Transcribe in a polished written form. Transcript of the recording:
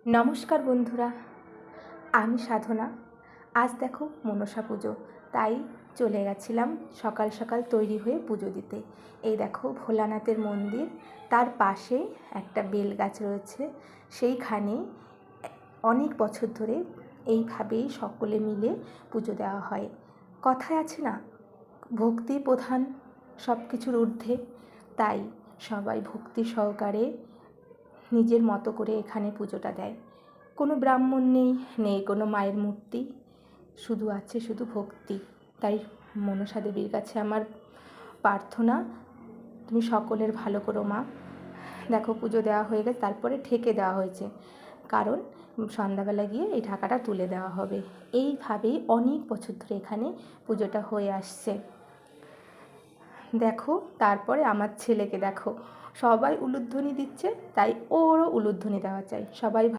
নমস্কার বন্ধুরা, আমি সাধনা। আজ দেখো মনসা পুজো, তাই চলে গেছিলাম সকাল সকাল তৈরি হয়ে পুজো দিতে। এই দেখো ভোলানাথের মন্দির, তার পাশে একটা বেল গাছ রয়েছে। সেইখানে অনেক বছর ধরে এইভাবেই সকলে মিলে পুজো দেওয়া হয়। কথায় আছে না, ভক্তি প্রধান সব কিছুর ঊর্ধ্বে। তাই সবাই ভক্তি সহকারে নিজের মতো করে এখানে পুজোটা দেয়। কোনো ব্রাহ্মণ নেই কোনো মায়ের মূর্তি, শুধু ভক্তি। তাই মনসা দেবীর কাছে আমার প্রার্থনা, তুমি সকলের ভালো করো মা। দেখো পুজো দেওয়া হয়ে গেছে, তারপরে ঠেকে দেওয়া হয়েছে, কারণ সন্ধ্যাবেলা গিয়ে এই ঢাকাটা তুলে দেওয়া হবে। এইভাবেই অনেক বছর ধরে এখানে পুজোটা হয়ে আসছে। দেখো তারপরে আমার ছেলেকে দেখো, সবাই উলুধ্বনি দিচ্ছে, তাই ওরও উলুধ্বনি দেওয়া চাই। সবাই